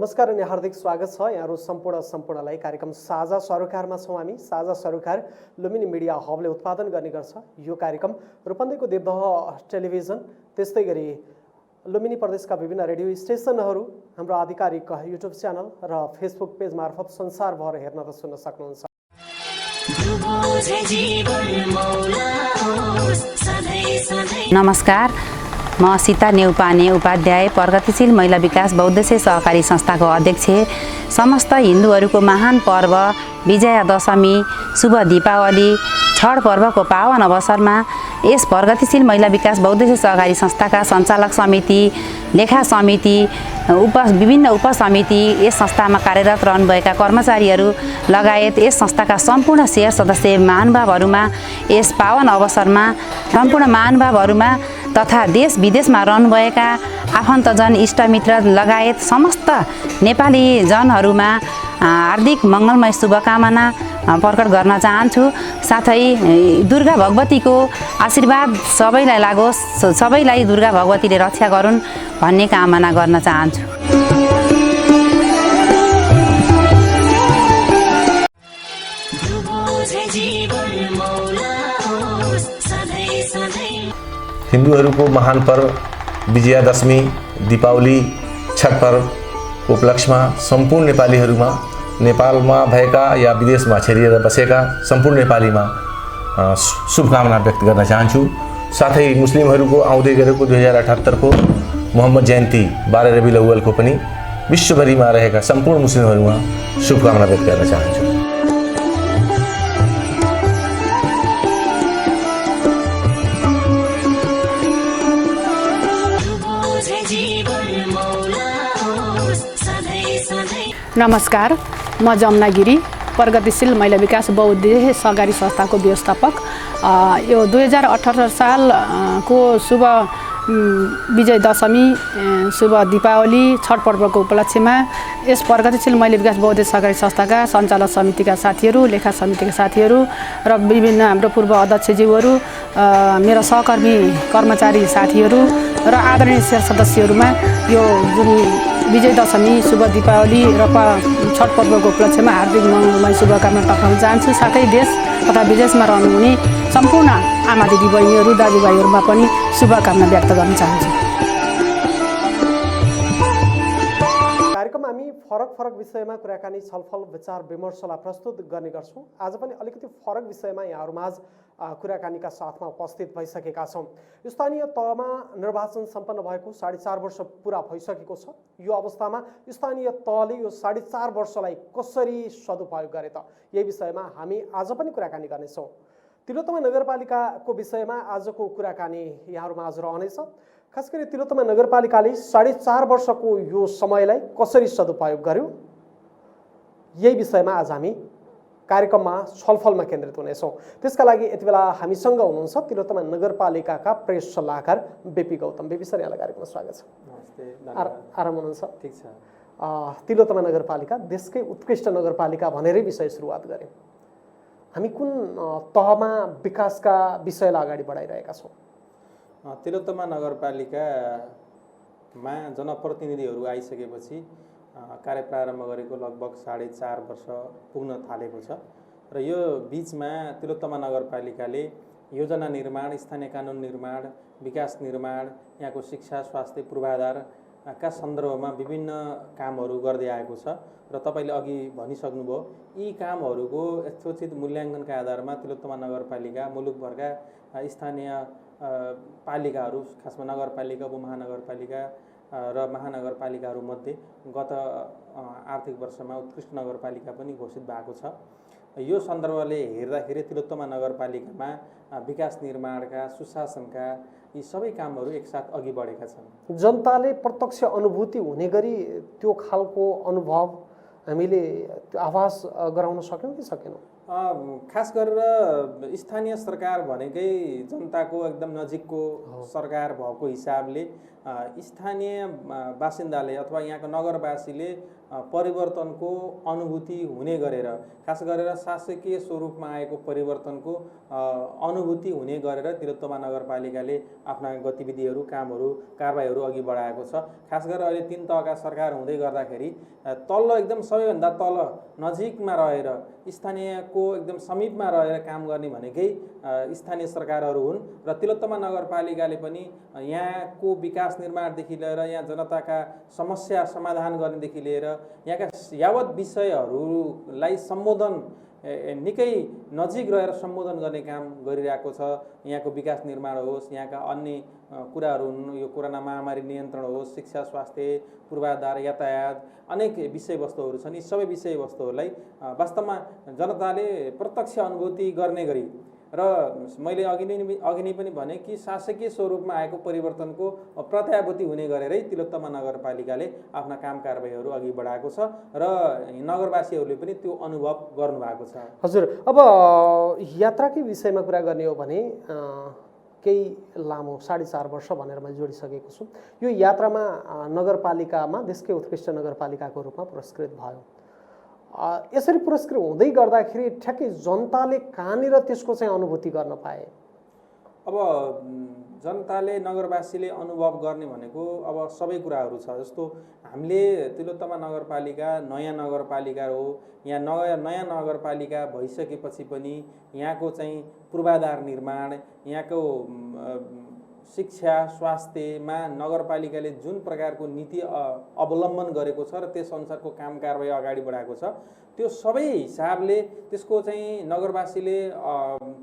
नमस्कार अनि हार्दिक स्वागत छ यहाँहरु सम्पूर्णलाई कार्यक्रम साझा सरोकारमा छौं हामी। साझा सरोकार लुम्बिनी मिडिया हबले उत्पादन गर्ने गर्छ। यो कार्यक्रम रूपन्देहीको देवदह टेलिभिजन त्यस्तै गरी लुम्बिनी प्रदेशका विभिन्न रेडियो स्टेशनहरू, हाम्रो आधिकारिक युट्युब च्यानल र फेसबुक पेज मार्फत संसारभर हेर्न र सुन्न सक्नुहुन्छ। नमस्कार, म सीता नेउपाने उपाध्याय प्रगतिशील महिला विकास बहुउद्देश्य सहकारी संस्थाको अध्यक्ष। समस्त हिन्दूहरूको महान पर्व विजया दशमी, शुभ दीपावली, छठ पर्वको पावन अवसरमा यस प्रगतिशील महिला विकास बहुउद्देश्य सहकारी संस्थाका सञ्चालक समिति, लेखा समिति, विभिन्न उपसमिति, यस संस्थामा कार्यरत रहनुभएका कर्मचारीहरू लगायत यस संस्थाका सम्पूर्ण शेयर सदस्य महानुभावहरूमा यस पावन अवसरमा सम्पूर्ण महानुभावहरूमा तथा देश विदेशमा रहनुभएका आफन्तजन इष्टमित्र लगायत समस्त नेपाली जनहरूमा हार्दिक मङ्गलमय शुभकामना प्रकट गर्न चाहन्छु। साथै दुर्गा भगवतीको आशीर्वाद सबैलाई लागोस्, सबैलाई दुर्गा भगवतीले रक्षा गरून् भन्ने कामना गर्न चाहन्छु। हिन्दूहरूको महान पर्व विजयादशमी, दीपावली, छठ पर्वको उपलक्ष्यमा सम्पूर्ण नेपालीहरूमा, नेपालमा भएका या विदेशमा छरिएर बसेका सम्पूर्ण नेपालीमा शुभकामना व्यक्त गर्न चाहन्छु। साथै मुस्लिमहरूको आउँदै गरेको 2078 को मोहम्मद जयन्ती 12 रबिउल अव्वलको पनि विश्वभरिमा रहेका सम्पूर्ण मुस्लिमहरूमा शुभकामना व्यक्त गर्न चाहन्छु। नमस्कार, म जमुना गिरी प्रगतिशील महिला विकास बहुउद्देश्य सहकारी संस्थाको व्यवस्थापक। यो 2018 सालको शुभ विजय दशमी, शुभ दीपावली, छठ पर्वको उपलक्ष्यमा यस प्रगतिशील महिला विकास बहुउद्देश्य सहकारी संस्थाका सञ्चालक समितिका साथीहरू, लेखा समितिका साथीहरू र विभिन्न हाम्रो पूर्व अध्यक्षज्यूहरू, मेरा सहकर्मी कर्मचारी साथीहरू र आदरणीय शेयर सदस्यहरूमा यो जुन विजय दशमी, शुभ दीपावली र छठ पर्वको उपलक्ष्यमा हार्दिक मङ्गलमय शुभकामना टक्राउन चाहन्छु। साथै देश तथा विदेशमा रहनुहुने सम्पूर्ण आमा दिदी बहिनीहरू, दाजुभाइहरूमा पनि शुभकामना व्यक्त गर्न चाहन्छु। कार्यक्रममा हामी फरक विषयमा कुराकानी, छलफल, विचार विमर्शलाई प्रस्तुत गर्ने गर्छौँ। आज पनि अलिकति फरक विषयमा यहाँहरूमाझ कुराकानीका साथमा उपस्थित भइसकेका छौँ। स्थानीय तहमा निर्वाचन सम्पन्न भएको 4.5 वर्ष पुरा भइसकेको छ। यो अवस्थामा स्थानीय तहले यो 4.5 वर्षलाई कसरी सदुपयोग गरे त, यही विषयमा हामी आज पनि कुराकानी गर्नेछौँ। तिलोत्तमा नगरपालिकाको विषयमा आजको कुराकानी यहाँहरूमाझ रहनेछ। खास गरी तिलोत्तमा नगरपालिकाले 4.5 वर्षको यो समयलाई कसरी सदुपयोग गर्यो, यही विषयमा आज हामी कार्यक्रममा छलफलमा केन्द्रित हुनेछौँ। त्यसका लागि यति बेला हामीसँग हुनुहुन्छ तिलोत्तमा नगरपालिकाका प्रेस सल्लाहकार बीपी गौतम। बीपी सर, यहाँलाई कार्यक्रममा स्वागत छ। नमस्ते। आराम हुनुहुन्छ? ठीक छ। तिलोत्तमा नगरपालिका देशकै उत्कृष्ट नगरपालिका भनेरै विषय सुरुवात गऱ्यौँ। हामी कुन तहमा विकासका विषयलाई अगाडि बढाइरहेका छौँ? तिलोत्तमा नगरपालिकामा जनप्रतिनिधिहरू आइसकेपछि कार्य प्रारम्भ गरेको लगभग 4.5 वर्ष पुग्न थालेको छ र यो बीचमा तिलोत्तमा नगरपालिकाले योजना निर्माण, स्थानीय कानुन निर्माण, विकास निर्माण, यहाँको शिक्षा, स्वास्थ्य, पूर्वाधारका सन्दर्भमा विभिन्न कामहरू गर्दै आएको छ र तपाईँले अघि भनिसक्नुभयो, यी कामहरूको यथोचित मूल्याङ्कनका आधारमा तिलोत्तमा नगरपालिका मुलुकभरका स्थानीय पालिकाहरू, खासमा नगरपालिका, उपमहानगरपालिका र महानगरपालिकाहरूमध्ये गत आर्थिक वर्षमा उत्कृष्ट नगरपालिका पनि घोषित भएको छ। यो सन्दर्भले हेर्दाखेरि तिलोत्तमा नगरपालिकामा विकास निर्माणका, सुशासनका यी सबै कामहरू एकसाथ अघि बढेका छन्। जनताले प्रत्यक्ष अनुभूति हुने गरी त्यो खालको अनुभव हामीले त्यो आभास गराउन सक्यौँ कि सकेनौँ? खास गरेर स्थानीय सरकार भनेकै जनताको एकदम नजिकको सरकार भएको हिसाबले स्थानीय बासिन्दाले अथवा यहाँको नगरवासीले परिवर्तनको अनुभूति हुने गरेर, खास गरेर शासकीय स्वरूपमा आएको परिवर्तनको अनुभूति हुने गरेर तिलोत्तमा नगरपालिकाले आफ्ना गतिविधिहरू, कामहरू, कारबाहीहरू अघि बढाएको छ। खास गरेर अहिले 3 तहका सरकार हुँदै गर्दाखेरि तल्लो एकदम सबैभन्दा तल नजिकमा रहेर, स्थानीयको एकदम समीपमा रहेर काम गर्ने भनेकै स्थानीय सरकारहरू हुन् र तिलोत्तमा नगरपालिकाले पनि यहाँको विकास निर्माणदेखि लिएर यहाँ जनताका समस्या समाधान गर्नेदेखि लिएर यहाँका यावत विषयहरूलाई सम्बोधन निकै नजिक रहेर सम्बोधन गर्ने काम गरिरहेको छ। यहाँको विकास निर्माण होस्, यहाँका अन्य कुराहरू हुन्, यो कोरोना महामारी नियन्त्रण होस्, शिक्षा, स्वास्थ्य, पूर्वाधार, यातायात, अनेक विषयवस्तुहरू छन्। यी सबै विषयवस्तुहरूलाई वास्तवमा जनताले प्रत्यक्ष अनुभूति गर्ने गरी र मैले अघि नै पनि भने कि शासकीय स्वरूपमा आएको परिवर्तनको प्रत्याभूति हुने गरेरै तिलोत्तमा नगरपालिकाले आफ्ना काम कारबाहीहरू अघि बढाएको छ र नगरवासीहरूले पनि त्यो अनुभव गर्नुभएको छ। हजुर, अब यात्राकै विषयमा कुरा गर्ने हो भने केही लामो 4.5 वर्ष भनेर मैले जोडिसकेको छु। यो यात्रामा नगरपालिकामा देशकै उत्कृष्ट नगरपालिकाको रूपमा पुरस्कृत भयो। यसरी पुरस्कृत हुँदै गर्दाखेरि ठ्याक्कै जनताले कहाँनिर त्यसको चाहिँ अनुभूति गर्न पाए? अब जनताले, नगरवासीले अनुभव गर्ने भनेको अब सबै कुराहरू छ। जस्तो हामीले तिलोत्तमा नगरपालिका नयाँ नगरपालिका हो। यहाँ नयाँ नगरपालिका भइसकेपछि पनि यहाँको चाहिँ पूर्वाधार निर्माण, यहाँको शिक्षा, स्वास्थ्यमा नगरपालिकाले जुन प्रकारको नीति अवलम्बन गरेको छ र त्यस अनुसारको काम कारबाही अगाडि बढाएको छ, त्यो सबै हिसाबले त्यसको चाहिँ नगरवासीले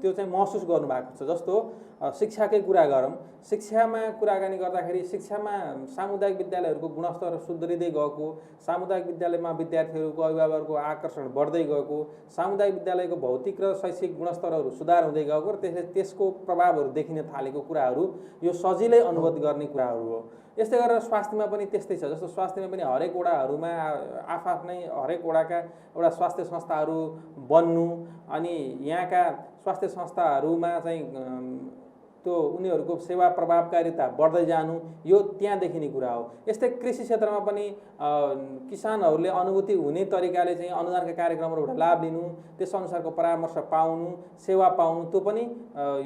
त्यो चाहिँ महसुस गर्नुभएको छ। जस्तो शिक्षाकै कुरा गरौँ, शिक्षामा कुराकानी गर्दाखेरि शिक्षामा सामुदायिक विद्यालयहरूको गुणस्तर सुध्रिँदै गएको, सामुदायिक विद्यालयमा विद्यार्थीहरूको, अभिभावकहरूको आकर्षण बढ्दै गएको, सामुदायिक विद्यालयको भौतिक र शैक्षिक गुणस्तरहरू सुधार हुँदै गएको र त्यसको प्रभावहरू देखिन थालेको कुराहरू यो सजिलै अनुभव गर्ने कुराहरू हो। यस्तै गरेर स्वास्थ्यमा पनि त्यस्तै छ। जस्तो स्वास्थ्यमा पनि हरेक वडाहरूमा आफ्नै हरेक वडाका एउटा स्वास्थ्य संस्थाहरू बन्नु, अनि यहाँका स्वास्थ्य संस्थाहरूमा चाहिँ त्यो उनीहरूको सेवा प्रभावकारिता बढ्दै जानु, यो त्यहाँ देखिने कुरा हो। यस्तै कृषि क्षेत्रमा पनि किसानहरूले अनुभूति हुने तरिकाले चाहिँ अनुदानका कार्यक्रमहरूबाट लाभ लिनु, त्यस अनुसारको परामर्श पाउनु, सेवा पाउनु, त्यो पनि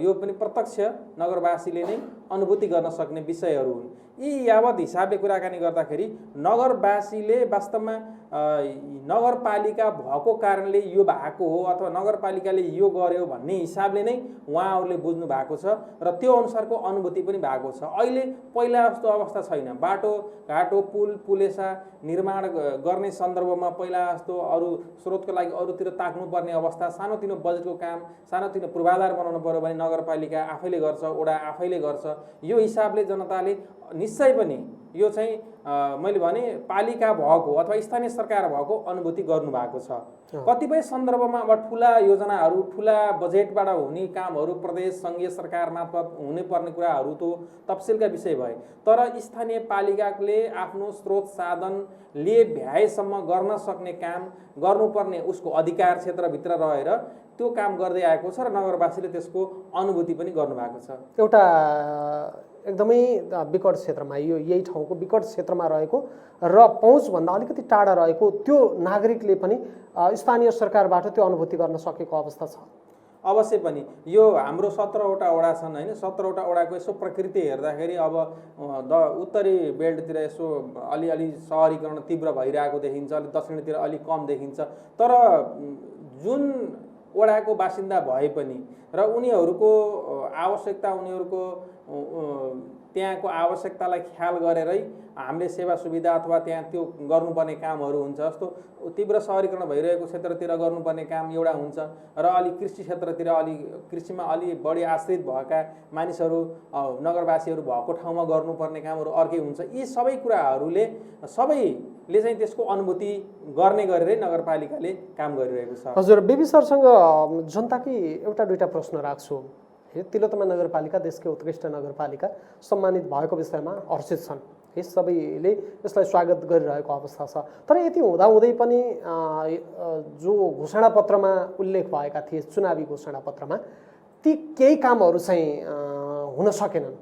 यो पनि प्रत्यक्ष नगरवासीले नै अनुभूति गर्न सक्ने विषयहरू हुन्। यी यावत हिसाबले कुराकानी गर्दाखेरि नगरवासीले वास्तवमा नगरपालिका भएको कारणले यो भएको हो अथवा नगरपालिकाले यो गर्यो भन्ने हिसाबले नै उहाँहरूले बुझ्नु भएको छ र त्यो अनुसारको अनुभूति पनि भएको छ। अहिले पहिला जस्तो अवस्था छैन। बाटोघाटो, पुलेसा निर्माण गर्ने सन्दर्भमा पहिला जस्तो अरू स्रोतको लागि अरूतिर ताक्नुपर्ने अवस्था, सानोतिनो बजेटको काम, सानोतिनो पूर्वाधार बनाउनु पर्यो भने नगरपालिका आफैले गर्छ, वडा आफैले गर्छ। यो हिसाबले जनताले निश्चय पनि यो चाहिँ मैले भने पालिका भएको अथवा स्थानीय सरकार भएको अनुभूति गर्नुभएको छ। कतिपय सन्दर्भमा अब ठुला योजनाहरू, ठुला बजेटबाट हुने कामहरू प्रदेश सङ्घीय सरकार मार्फत हुने पर्ने कुराहरू त तफसिलका विषय भए, तर स्थानीय पालिकाले आफ्नो स्रोत साधनले भ्याएसम्म गर्न सक्ने काम गर्नुपर्ने उसको अधिकार क्षेत्रभित्र रहेर त्यो काम गर्दै आएको छ र नगरवासीले त्यसको अनुभूति पनि गर्नुभएको छ। एउटा एकदमै विकट क्षेत्रमा, यही ठाउँको विकट क्षेत्रमा रहेको र पहुँचभन्दा अलिकति टाढा रहेको त्यो नागरिकले पनि स्थानीय सरकारबाट त्यो अनुभूति गर्न सकेको अवस्था छ। अवश्य पनि यो हाम्रो 17वटा वडा छन् होइन, 17वटा वडाको यसो प्रकृति हेर्दाखेरि अब उत्तरी बेल्टतिर यसो अलि सहरीकरण तीव्र भइरहेको देखिन्छ, अलि दक्षिणतिर अलिक कम देखिन्छ। तर जुन वडाको बासिन्दा भए पनि र उनीहरूको आवश्यकता, उनीहरूको त्यहाँको आवश्यकतालाई ख्याल गरेरै हामीले सेवा सुविधा अथवा त्यहाँ त्यो गर्नुपर्ने कामहरू हुन्छ। जस्तो तीव्र सहरीकरण भइरहेको क्षेत्रतिर गर्नुपर्ने काम एउटा हुन्छ र अलि कृषि क्षेत्रतिर, कृषिमा अलि बढी आश्रित भएका मानिसहरू, नगरवासीहरू भएको ठाउँमा गर्नुपर्ने कामहरू अर्कै हुन्छ। यी सबै कुराहरूले सबैले चाहिँ त्यसको अनुभूति गर्ने गरेरै नगरपालिकाले काम गरिरहेको छ। हजुर, बेबी सरसँग जनताकै एउटा दुईटा प्रश्न राख्छु। तिलोत्तमा नगरपालिका देशकै उत्कृष्ट नगरपालिका सम्मानित भएको विषयमा हर्षित छन्। सबैले यसलाई स्वागत गरिरहेको अवस्था छ। तर यति हुँदाहुँदै पनि जो घोषणापत्रमा उल्लेख भएका थिए, चुनावी घोषणापत्रमा, ती केही कामहरू चाहिँ हुन सकेनन्,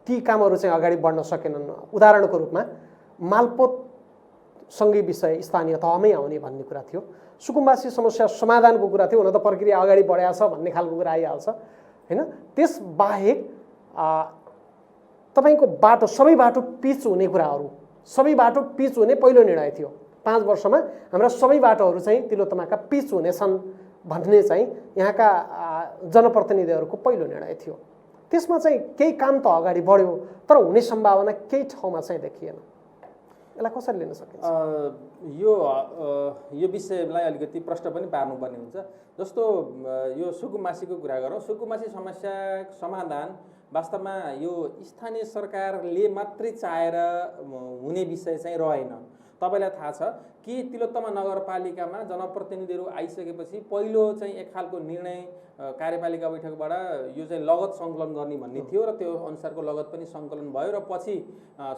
ती कामहरू चाहिँ अगाडि बढ्न सकेनन्। उदाहरणको रूपमा मालपोत सँगै विषय स्थानीय तहमै आउने भन्ने कुरा थियो। सुकुम्बासी समस्या समाधानको कुरा थियो, हुन त प्रक्रिया अगाडि बढाएको छ भन्ने खालको कुरा आइहाल्छ हैन। त्यसबाहेक तपाईँको बाटो सबै बाटो पिच हुने कुराहरू, सबै बाटो पिच हुने पहिलो निर्णय थियो। 5 वर्षमा हाम्रा सबै बाटोहरू चाहिँ तिलोत्तमाका पिच हुनेछन् भन्ने चाहिँ यहाँका जनप्रतिनिधिहरूको पहिलो निर्णय थियो। त्यसमा चाहिँ केही काम त अगाडि बढ्यो, तर हुने सम्भावना केही ठाउँमा चाहिँ देखिएन। यसलाई कसरी लिन सकिन्छ? यो विषयलाई अलिकति प्रश्न पनि पार्नुपर्ने हुन्छ। जस्तो यो सुकुम्बासीको कुरा गरौँ, सुकुम्बासी समस्या समाधान वास्तवमा यो स्थानीय सरकारले मात्रै चाहेर हुने विषय चाहिँ रहेन। तपाईलाई थाहा छ कि तिलोत्तमा नगरपालिकामा जनप्रतिनिधिहरू आइसकेपछि पहिलो चाहिँ एक खालको निर्णय कार्यपालिका बैठकबाट यो चाहिँ लगत सङ्कलन गर्ने भन्ने थियो र त्यो अनुसारको लगत पनि सङ्कलन भयो र पछि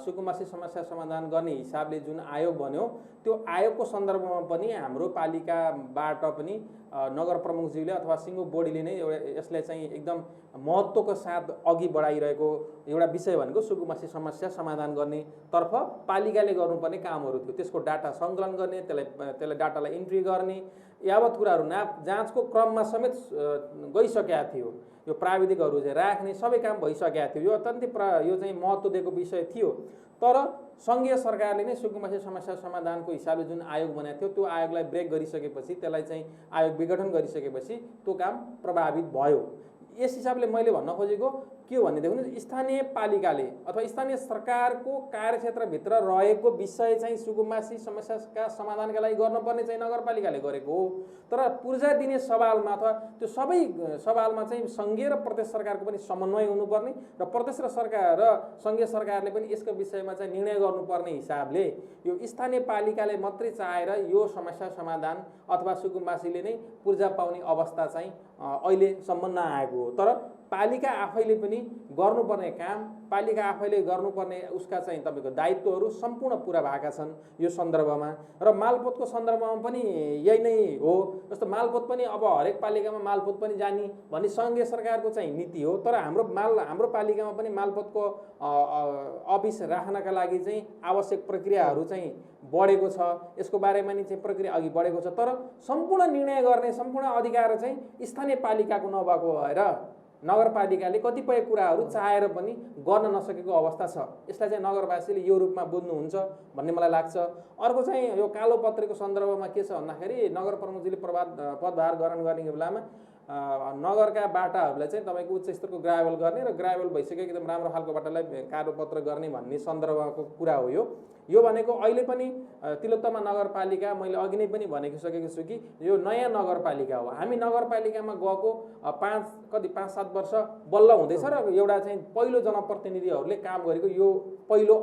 सुकुम्बासी समस्या समाधान गर्ने हिसाबले जुन आयोग बन्यो त्यो आयोगको सन्दर्भमा पनि हाम्रो पालिकाबाट पनि नगर प्रमुखज्यूले अथवा सिङ्गो बोडीले नै एउटा यसलाई चाहिँ एकदम महत्त्वको साथ अघि बढाइरहेको एउटा विषय भनेको सुकुम्बासी समस्या समाधान गर्ने तर्फ पालिकाले गर्नुपर्ने कामहरू थियो। त्यसको डाटा सङ्कलन गर्ने, त्यसलाई डाटालाई इन्ट्री गर्ने यावत कुराहरू जाँचको क्रममा समेत गइसकेका थियो। यो प्राविधिकहरू चाहिँ राख्ने सबै काम भइसकेका थियो। यो अत्यन्तै यो चाहिँ महत्त्व दिएको विषय थियो। तर सङ्घीय सरकारले नै सुकुम्बासी समस्या समाधानको हिसाबले जुन आयोग बनाएको थियो त्यो आयोगलाई ब्रेक गरिसकेपछि, त्यसलाई चाहिँ आयोग विघटन गरिसकेपछि त्यो काम प्रभावित भयो। यस हिसाबले मैले भन्न खोजेको के हो भनेदेखि स्थानीय पालिकाले अथवा स्थानीय सरकारको कार्यक्षेत्रभित्र रहेको विषय चाहिँ सुकुम्बासी समस्याका समाधानका लागि गर्नुपर्ने चाहिँ नगरपालिकाले गरेको हो। तर पूर्जा दिने सवालमा अथवा त्यो सबै सवालमा चाहिँ सङ्घीय र प्रदेश सरकारको पनि समन्वय हुनुपर्ने र प्रदेश र सरकार र सङ्घीय सरकारले पनि यसको विषयमा चाहिँ निर्णय गर्नुपर्ने हिसाबले यो स्थानीय पालिकाले मात्रै चाहेर यो समस्या समाधान अथवा सुकुम्बासीले नै पूर्जा पाउने अवस्था चाहिँ अहिलेसम्म नआएको हो। तर पालिका आफैले पनि गर्नुपर्ने काम, पालिका आफैले गर्नुपर्ने उसका चाहिँ तपाईँको दायित्वहरू सम्पूर्ण पुरा भएका छन् यो सन्दर्भमा। र मालपोतको सन्दर्भमा पनि यही नै हो। जस्तो मालपोत पनि अब हरेक पालिकामा मालपोत पनि जाने भन्ने सङ्घीय सरकारको चाहिँ नीति हो। तर हाम्रो पालिकामा पनि मालपोतको अफिस राख्नका लागि चाहिँ आवश्यक प्रक्रियाहरू चाहिँ बढेको छ। यसको बारेमा नि चाहिँ प्रक्रिया अघि बढेको छ। तर सम्पूर्ण निर्णय गर्ने सम्पूर्ण अधिकार चाहिँ स्थानीय पालिकाको नभएको भएर नगरपालिकाले कतिपय कुराहरू चाहेर पनि गर्न नसकेको अवस्था छ। यसलाई चाहिँ नगरवासीले यो रूपमा बुझ्नुहुन्छ भन्ने मलाई लाग्छ। अर्को चाहिँ यो कालो पत्रेको सन्दर्भमा के छ भन्दाखेरि नगर प्रमुखजीले पदभार ग्रहण गर्ने बेलामा नगरका बाटाहरूलाई चाहिँ तपाईँको उच्च स्तरको ग्राभल गर्ने र ग्राभल भइसकेको एकदम राम्रो खालको बाटालाई कालो पत्र गर्ने भन्ने सन्दर्भको कुरा हो। यो भनेको अहिले पनि तिलोत्तमा नगरपालिका मैले अघि नै पनि सकेको छु कि यो नयाँ नगरपालिका हो। हामी नगरपालिकामा गएको 5-7 वर्ष बल्ल हुँदैछ र एउटा चाहिँ पहिलो जनप्रतिनिधिहरूले काम गरेको यो पहिलो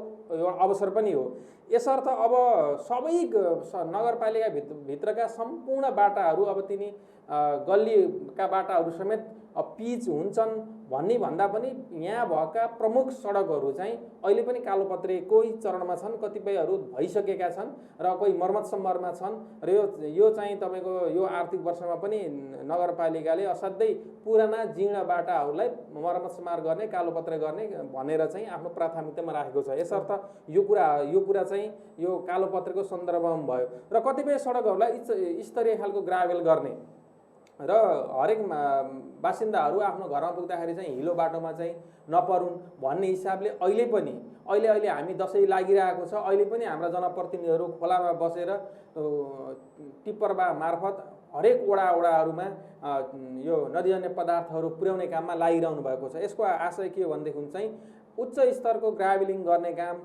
अवसर पनि हो। यसर्थ अब सबै नगरपालिका भित्रका सम्पूर्ण बाटाहरू अब तिनी गल्लीका बाटाहरू समेत पिच हुन्छन् भन्ने भन्दा पनि यहाँ भएका प्रमुख सडकहरू चाहिँ अहिले पनि कालोपत्रेकै चरणमा छन्। कतिपयहरू भइसकेका छन् र कोही मर्मत सम्मरमा छन् र यो चाहिँ तपाईँको यो आर्थिक वर्षमा पनि नगरपालिकाले असाध्यै पुराना जीर्ण बाटाहरूलाई मर्मत सम्मार गर्ने, कालोपत्रे गर्ने भनेर चाहिँ आफ्नो प्राथमिकतामा राखेको छ। यसर्थ यो कुरा चाहिँ यो कालोपत्रेको सन्दर्भमा भयो र कतिपय सडकहरूलाई स्तरीय खालको ग्राभेल गर्ने र हरेक बासिन्दाहरू आफ्नो घरमा पुग्दाखेरि चाहिँ हिलो बाटोमा चाहिँ नपरुन् भन्ने हिसाबले अहिले हामी दसैँ लागिरहेको छ। अहिले पनि हाम्रा जनप्रतिनिधिहरू खोलामा बसेर टिप्परबा मार्फत हरेक वडाहरूमा यो नदीजन्य पदार्थहरू पुर्याउने काममा लागिरहनु भएको छ। यसको आशय के हो भनेदेखि चाहिँ उच्च स्तरको ग्राभलिङ गर्ने काम,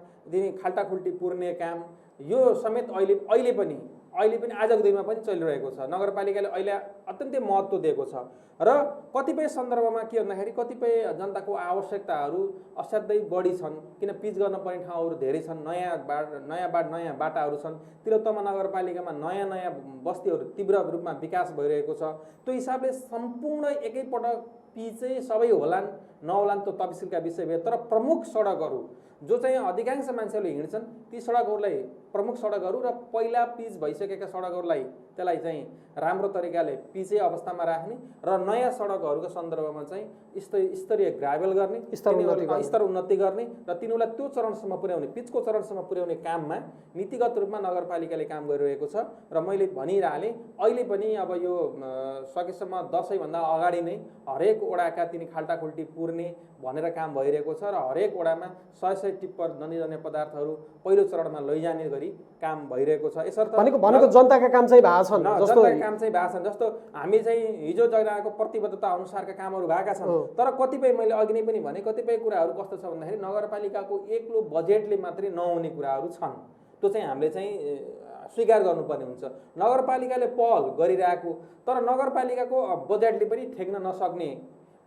खाल्टाखुल्टी पुर्ने काम यो समेत अहिले पनि आजको दिनमा पनि चलिरहेको छ। नगरपालिकाले अहिले अत्यन्तै महत्त्व दिएको छ र कतिपय सन्दर्भमा के भन्दाखेरि कतिपय जनताको आवश्यकताहरू असाध्यै बढी छन्। किन पिच गर्न पर्ने ठाउँहरू धेरै छन्, नयाँ बाटाहरू छन्। तिलोत्तमा नगरपालिकामा नयाँ बस्तीहरू तीव्र रूपमा विकास भइरहेको छ। त्यो हिसाबले सम्पूर्ण एकैपटक पिचै सबै होलान् नहोलान् त्यो तफसिलका विषय भयो। तर प्रमुख सडकहरू जो चाहिँ अधिकांश मान्छेहरूले हिँड्छन् ती सडकहरूलाई प्रमुख सडकहरू र पहिला पिच भइसकेका सडकहरूलाई त्यसलाई चाहिँ राम्रो तरिकाले पिचै अवस्थामा राख्ने र नयाँ सडकहरूको सन्दर्भमा चाहिँ स्तरीय ग्राभेल गर्ने, स्तर उन्नति गर्ने र तिनीहरूलाई त्यो चरणसम्म पुर्याउने, पिचको चरणसम्म पुर्याउने काममा नीतिगत रूपमा नगरपालिकाले काम गरिरहेको छ। र मैले भनिरहेँ अहिले पनि अब यो सकेसम्म दसैँभन्दा अगाडि नै हरेक वडाका तिनी खाल्टाखुल्टी पुर्ने भनेर काम भइरहेको छ र हरेक वडामा 100 टिप्पर नदिने पदार्थहरू पहिलो चरणमा लैजाने गरी काम भइरहेको छ। यसर्थ भनेको जनताका काम चाहिँ भएको छन्, जनताका काम चाहिँ भएको छन्। जस्तो हामी चाहिँ हिजो जनाएको प्रतिबद्धता अनुसारका कामहरू भएका छन्, तर कतिपय मैले अघि नै पनि भने कतिपय कुराहरू कस्तो छ भन्दाखेरि नगरपालिकाको एक्लो बजेटले मात्रै नहुने कुराहरू छन्। त्यो चाहिँ हामीले चाहिँ स्वीकार गर्नुपर्ने हुन्छ। नगरपालिकाले पहल गरिरहेको तर नगरपालिकाको बजेटले पनि ठेक्न नसक्ने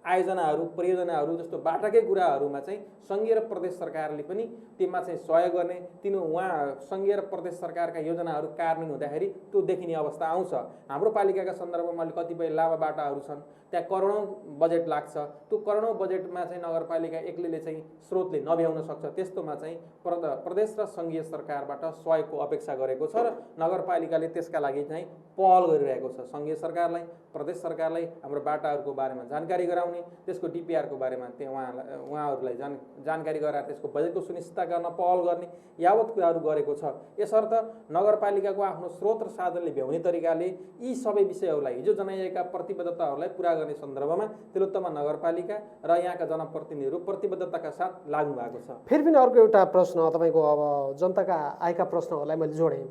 आयोजनाहरू परियोजनाहरू जस्तो बाटाकै कुराहरूमा चाहिँ सङ्घीय र प्रदेश सरकारले पनि त्यसमा चाहिँ सहयोग गर्ने, उहाँ सङ्घीय र प्रदेश सरकारका योजनाहरू कार्यान्वयन हुँदाखेरि त्यो देखिने अवस्था आउँछ। हाम्रो पालिकाका सन्दर्भमा अहिले कतिपय लाभा बाटाहरू छन्, त्यहाँ करोडौँ बजेट लाग्छ। त्यो करोडौँ बजेटमा चाहिँ नगरपालिका एक्लैले चाहिँ स्रोतले नभ्याउन सक्छ। त्यस्तोमा चाहिँ प्रदेश र सङ्घीय सरकारबाट सहयोगको अपेक्षा गरेको छ र नगरपालिकाले त्यसका लागि चाहिँ पहल गरिरहेको छ। सङ्घीय सरकारलाई, प्रदेश सरकारलाई हाम्रो बाटाहरूको बारेमा जानकारी गराउने, त्यसको डिपिआरको बारेमा उहाँहरूलाई जानकारी गराएर त्यसको बजेटको सुनिश्चितता गर्न पहल गर्ने यावत कुराहरू गरेको छ। यसर्थ नगरपालिकाको आफ्नो स्रोत र साधनले भ्याउने तरिकाले यी सबै विषयहरूलाई हिजो जनाइएका प्रतिबद्धताहरूलाई पुरा गर्ने सन्दर्भमा तिलोत्तमा नगरपालिका र यहाँका जनप्रतिनिधिहरू प्रतिबद्धताका साथ लाग्नु भएको छ। फेरि पनि अर्को एउटा प्रश्न तपाईँको, अब जनताका आएका प्रश्नहरूलाई मैले जोडेँ।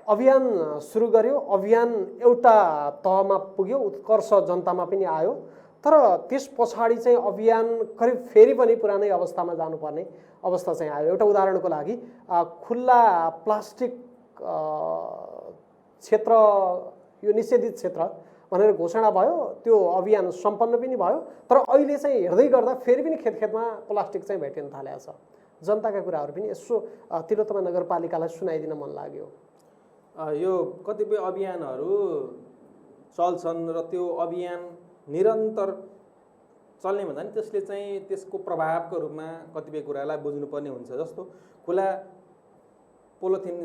अभियान सुरु गर्यो, अभियान एउटा तहमा पुग्यो, उत्कर्ष जनतामा पनि आयो, तर त्यस पछाडि चाहिँ अभियान करिब फेरि पनि पुरानै अवस्थामा जानुपर्ने अवस्था चाहिँ आयो। एउटा उदाहरणको लागि खुल्ला प्लास्टिक क्षेत्र, यो निषेधित क्षेत्र भनेर घोषणा भयो, त्यो अभियान सम्पन्न पनि भयो, तर अहिले चाहिँ हेर्दै गर्दा फेरि पनि खेतमा प्लास्टिक चाहिँ भेटिन थालेको छ। जनताका कुराहरू पनि यसो तिलोत्तमा नगरपालिकालाई सुनाइदिन मन लाग्यो। यो कतिपय अभियानहरू चल्छन् र त्यो अभियान निरन्तर चल्ने भन्दा नि त्यसले चाहिँ त्यसको प्रभावको रूपमा कतिपय कुरालाई बुझ्नुपर्ने हुन्छ। जस्तो खुला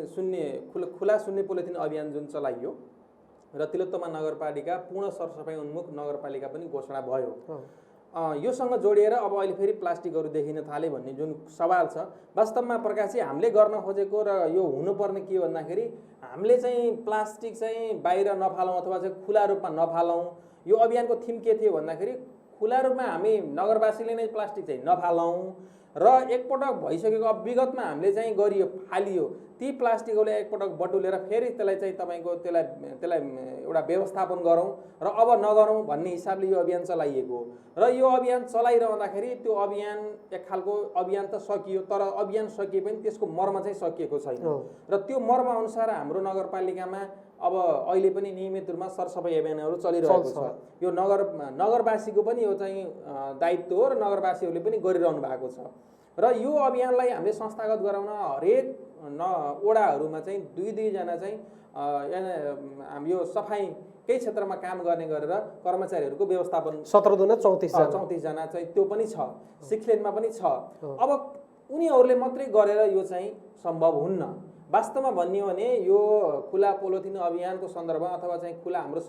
शून्य पोलिथिन अभियान जुन चलाइयो र तिलोत्तमा नगरपालिका पूर्ण सरसफाइ उन्मुख नगरपालिका पनि घोषणा भयो। योसँग जोडिएर अब अहिले फेरि प्लास्टिकहरू देखिन थाले भन्ने जुन सवाल छ, वास्तवमा प्रकाशी हामीले गर्न खोजेको र यो हुनुपर्ने के भन्दाखेरि हामीले चाहिँ प्लास्टिक चाहिँ बाहिर नफालौँ अथवा चाहिँ खुला रूपमा नफालौँ। यो अभियानको थिम के थियो भन्दाखेरि खुला रूपमा हामी नगरवासीले नै प्लास्टिक चाहिँ नफालौँ र एकपटक भइसकेको अब विगतमा हामीले चाहिँ गरियो, फालियो, ती प्लास्टिकहरूले एकपटक बटुलेर फेरि त्यसलाई चाहिँ तपाईँको त्यसलाई एउटा व्यवस्थापन गरौँ र अब नगरौँ भन्ने हिसाबले यो अभियान चलाइएको र यो अभियान चलाइरहँदाखेरि त्यो अभियान एक खालको अभियान त सकियो, तर अभियान सकिए पनि त्यसको मर्म चाहिँ सकिएको छैन र त्यो मर्म अनुसार हाम्रो नगरपालिकामा अब अहिले पनि नियमित रूपमा सरसफाइ अभियानहरू चलिरहेको छ। यो नगरवासीको पनि यो चाहिँ दायित्व हो र नगरवासीहरूले पनि गरिरहनु भएको छ र यो अभियानलाई हामीले संस्थागत गराउन हरेक वडाहरूमा चाहिँ दुई जना चाहिँ यो सफाइकै क्षेत्रमा काम गर्ने गरेर कर्मचारीहरूको व्यवस्थापन 17-34 जना चाहिँ त्यो पनि छ, सिक्लेनमा पनि छ। अब उनीहरूले मात्रै गरेर यो चाहिँ सम्भव हुन्न। वास्तवमा भन्ने हो भने यो खुला पोलिथिन अभियानको सन्दर्भमा अथवा चाहिँ खुला हाम्रो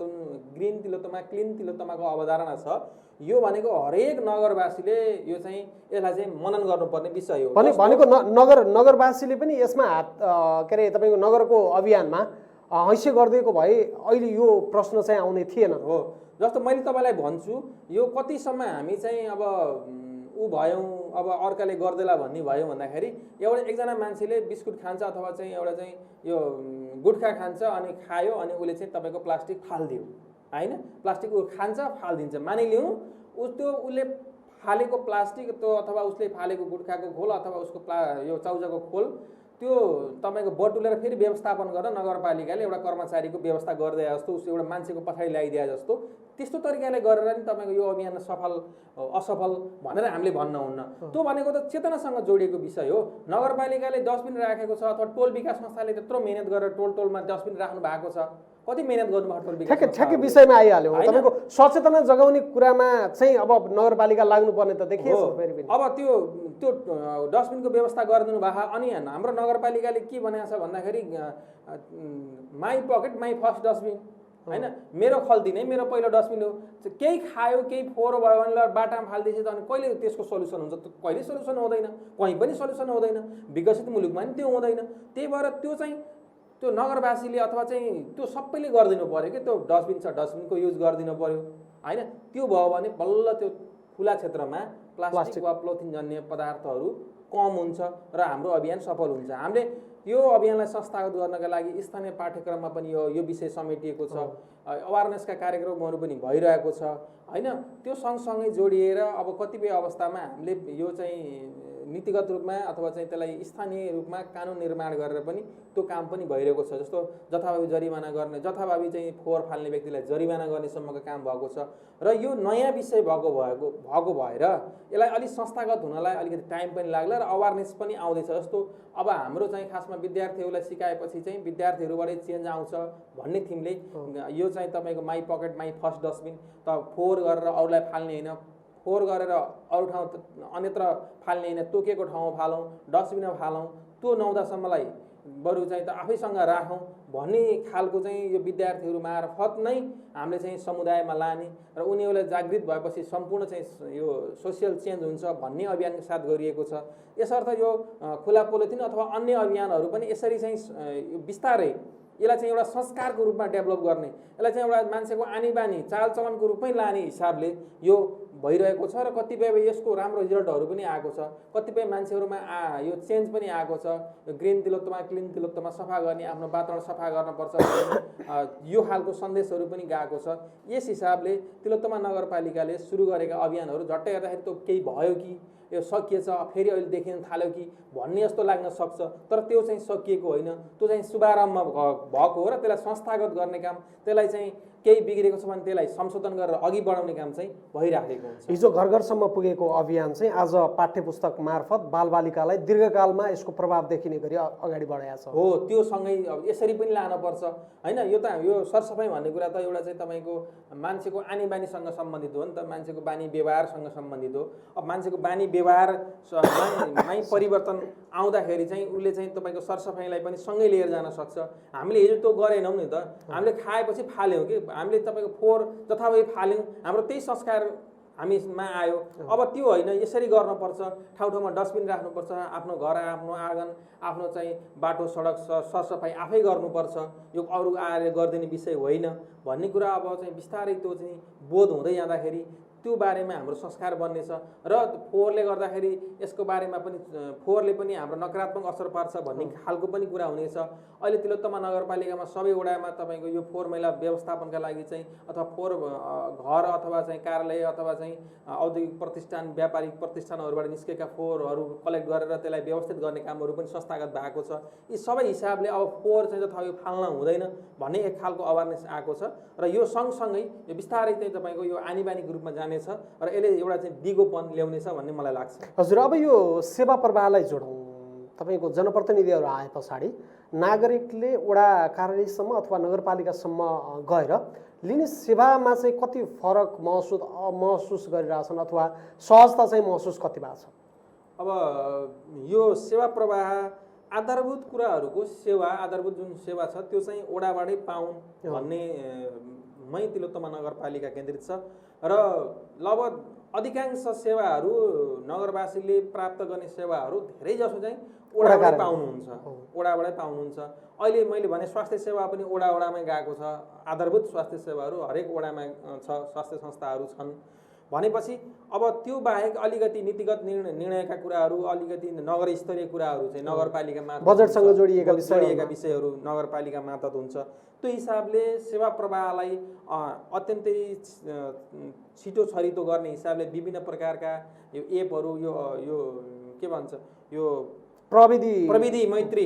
ग्रिन तिलोत्तमा क्लिन तिलोत्तमाको अवधारणा छ, यो भनेको हरेक नगरवासीले यो चाहिँ यसलाई चाहिँ मनन गर्नुपर्ने विषय हो। भनेको नगरवासीले पनि यसमा हात के अरे तपाईँको नगरको अभियानमा हैसियत गरिदिएको भए अहिले यो प्रश्न चाहिँ आउने थिएन हो। जस्तो मैले तपाईँलाई भन्छु, यो कतिसम्म हामी चाहिँ अब भयौँ, अब अर्काले गर्देला भन्ने भयो भन्दाखेरि एकजना मान्छेले बिस्कुट खान्छ अथवा चाहिँ एउटा चाहिँ यो गुट्खा खान्छ अनि खायो अनि उसले चाहिँ तपाईँको प्लास्टिक फालिदियो होइन, प्लास्टिक ऊ खान्छ फालिदिन्छ, मानिलिउँ उसले फालेको प्लास्टिक त्यो अथवा उसले फालेको गुट्खाको खोल अथवा उसको यो चाउजाको खोल त्यो तपाईँको बटुलेर फेरि व्यवस्थापन गर्न नगरपालिकाले एउटा कर्मचारीको व्यवस्था गर्दै जस्तो उसले एउटा मान्छेको पछाडि ल्याइदिए जस्तो त्यस्तो तरिकाले गरेर नि तपाईँको यो अभियान सफल असफल भनेर हामीले भन्नुहुन्न। त्यो भनेको त चेतनासँग जोडिएको विषय हो। नगरपालिकाले डस्टबिन राखेको छ अथवा टोल विकास संस्थाले त्यत्रो मेहनत गरेर टोलमा डस्टबिन राख्नु भएको छ, कति मेहनत गर्नुपर्छ विकास ठ्याक्कै संस्थाहरूले। विषयमा आइहाल्यो होइन? तपाईँको सचेतना जगाउने कुरामा चाहिँ अब नगरपालिका लाग्नुपर्ने त देखिएछ हो। फेरि पनि। अब त्यो डस्टबिनको व्यवस्था गरिदिनु भएको अनि हाम्रो नगरपालिकाले के भनेको छ भन्दाखेरि my pocket my first dustbin होइन, मेरो खल्ती नै मेरो पहिलो डस्टबिन हो। केही खायो केही फोहोर भयो भने ल बाटामा फालिदिएपछि त अनि कहिले त्यसको सल्युसन हुन्छ? कहिले सल्युसन हुँदैन, कहीँ पनि सल्युसन हुँदैन, विकसित मुलुकमा पनि त्यो हुँदैन। त्यही भएर त्यो चाहिँ त्यो नगरवासीले अथवा चाहिँ त्यो सबैले गरिदिनु पऱ्यो कि त्यो डस्टबिन छ डस्टबिनको युज गरिदिनु पऱ्यो होइन। त्यो भयो भने बल्ल त्यो खुला क्षेत्रमा प्लास्टिक वा पोलिथिन जन्य पदार्थहरू कम हुन्छ र हाम्रो अभियान सफल हुन्छ। हामीले यो अभियानलाई संस्थागत गर्नका लागि स्थानीय पाठ्यक्रममा पनि यो विषय समेटिएको छ, अवेरनेसका कार्यक्रमहरू पनि भइरहेको छ होइन। त्यो सँगसँगै जोडिएर अब कतिपय अवस्थामा हामीले यो चाहिँ नीतिगत रूपमा अथवा चाहिँ त्यसलाई स्थानीय रूपमा कानुन निर्माण गरेर पनि त्यो काम पनि भइरहेको छ। जस्तो जथाभावी जरिमाना गर्ने, जथाभावी चाहिँ फोहोर फाल्ने व्यक्तिलाई जरिमाना गर्नेसम्मको काम भएको छ र यो नयाँ विषय भएको भएर यसलाई अलिक संस्थागत हुनलाई अलिकति टाइम पनि लाग्ला र अवेरनेस पनि आउँदैछ। जस्तो अब हाम्रो चाहिँ खासमा विद्यार्थीहरूलाई सिकाएपछि चाहिँ विद्यार्थीहरूबाटै चेन्ज आउँछ भन्ने थिमले यो चाहिँ तपाईँको my pocket my first dustbin त फोहोर गरेर अरूलाई फाल्ने होइन, फोहोर गरेर अरू ठाउँ अन्यत्र फाल्ने होइन, तोकेको ठाउँमा फालौँ, डस्टबिनमा फालौँ, त्यो नहुँदासम्मलाई बरु चाहिँ त आफैसँग राखौँ भन्ने खालको चाहिँ यो विद्यार्थीहरू मार्फत नै हामीले चाहिँ समुदायमा लाने र उनीहरूलाई जागृत भएपछि सम्पूर्ण चाहिँ यो सोसियल चेन्ज हुन्छ भन्ने अभियानको साथ गरिएको छ। यसर्थ यो खुला पोलिथिन अथवा अन्य अभियानहरू पनि यसरी चाहिँ बिस्तारै यसलाई चाहिँ एउटा संस्कारको रूपमा डेभलप गर्ने, यसलाई चाहिँ एउटा मान्छेको आनी बानी चालचलनको रूपमै लाने हिसाबले यो भइरहेको छ र कतिपय यसको राम्रो रिजल्टहरू पनि आएको छ। कतिपय मान्छेहरूमा यो चेन्ज पनि आएको छ। ग्रिन तिलोत्तमा क्लिन तिलोत्तमा सफा गर्ने, आफ्नो वातावरण सफा गर्नुपर्छ भन्ने यो खालको सन्देशहरू पनि गएको छ। यस हिसाबले तिलोत्तमा नगरपालिकाले सुरु गरेका अभियानहरू झट्टै हेर्दाखेरि त्यो केही भयो कि यो सकिएछ फेरि अहिले देखिन थाल्यो कि भन्ने जस्तो लाग्न सक्छ, तर त्यो चाहिँ सकिएको होइन। त्यो चाहिँ शुभारम्भ भएको हो र त्यसलाई संस्थागत गर्ने काम, त्यसलाई चाहिँ केही बिग्रेको छ भने त्यसलाई संशोधन गरेर अघि बढाउने काम चाहिँ भइराखेको हुन्छ। हिजो घर घरसम्म पुगेको अभियान चाहिँ आज पाठ्यपुस्तक मार्फत बालबालिकालाई दीर्घकालमा यसको प्रभाव देखिने गरी अगाडि बढाएको छ। हो, त्यो सँगै अब यसरी पनि लानुपर्छ होइन। यो सरसफाइ भन्ने कुरा त एउटा चाहिँ तपाईँको मान्छेको आनी बानीसँग सम्बन्धित हो नि त, मान्छेको बानी व्यवहारसँग सम्बन्धित हो। अब मान्छेको बानी व्यवहारमा परिवर्तन आउँदाखेरि चाहिँ उसले चाहिँ तपाईँको सरसफाइलाई पनि सँगै लिएर जान सक्छ। हामीले हिजो त्यो गरेनौँ नि त, हामीले खाएपछि फाल्यौँ कि हामीले तपाईँको फोहोर जथाभावी फाल्यौँ, हाम्रो त्यही संस्कार हामीमा आयो। अब त्यो होइन, यसरी गर्नुपर्छ, ठाउँ ठाउँमा डस्टबिन राख्नुपर्छ, आफ्नो घर आफ्नो आँगन आफ्नो चाहिँ बाटो सडक सरसफाइ आफै गर्नुपर्छ, यो अरू आएर गरिदिने विषय होइन भन्ने कुरा अब चाहिँ बिस्तारै त्यो चाहिँ बोध हुँदै जाँदाखेरि त्यो बारेमा हाम्रो संस्कार बन्नेछ र फोहोरले गर्दाखेरि यसको बारेमा पनि फोहोरले पनि हाम्रो नकारात्मक असर पार्छ भन्ने खालको पनि कुरा हुनेछ। अहिले तिलोत्तमा नगरपालिकामा सबै वडामा तपाईँको यो फोहोर मैला व्यवस्थापनका लागि चाहिँ अथवा फोहोर घर अथवा चाहिँ कार्यालय अथवा चाहिँ औद्योगिक प्रतिष्ठान व्यापारिक प्रतिष्ठानहरूबाट निस्केका फोहोरहरू कलेक्ट गरेर त्यसलाई व्यवस्थित गर्ने कामहरू पनि संस्थागत भएको छ। यी सबै हिसाबले अब फोहोर चाहिँ जथाभावी फाल्न हुँदैन भन्ने एक खालको अवेरनेस आएको छ र यो सँगसँगै यो बिस्तारै चाहिँ तपाईँको यो आनी बानीको रूपमा जानेछ र यसले एउटा चाहिँ दिगोपन ल्याउनेछ भन्ने मलाई लाग्छ। हजुर, अब यो सेवा प्रवाहलाई जोडौँ। तपाईँको जनप्रतिनिधिहरू आए पछाडि नागरिकले वडा कार्यालयसम्म अथवा नगरपालिकासम्म गएर लिने सेवामा चाहिँ कति फरक महसुस गरिरहेछन् अथवा सहजता चाहिँ महसुस कति भएको छ? अब यो सेवा प्रवाह आधारभूत कुराहरूको सेवा, आधारभूत जुन सेवा छ त्यो चाहिँ वडाबाटै पाउन् भन्ने मै तिलोत्तमा नगरपालिका केन्द्रित छ र लगभग अधिकांश सेवाहरू नगरवासीले प्राप्त गर्ने सेवाहरू धेरै जसो चाहिँ वडाबाटै पाउनुहुन्छ। अहिले मैले भने स्वास्थ्य सेवा पनि वडामै गएको छ, आधारभूत स्वास्थ्य सेवाहरू हरेक वडामा छ, स्वास्थ्य संस्थाहरू छन् भनेपछि अब त्यो बाहेक अलिकति नीतिगत निर्णयका कुराहरू, अलिकति नगर स्तरीय कुराहरू चाहिँ नगरपालिकामा बजेटसँग जोडिएका विषयहरू नगरपालिका मार्फत हुन्छ। त्यो हिसाबले सेवा प्रवाहलाई अत्यन्तै छिटो छरितो गर्ने हिसाबले विभिन्न प्रकारका यो एपहरू, यो के भन्छ, यो प्रविधि मैत्री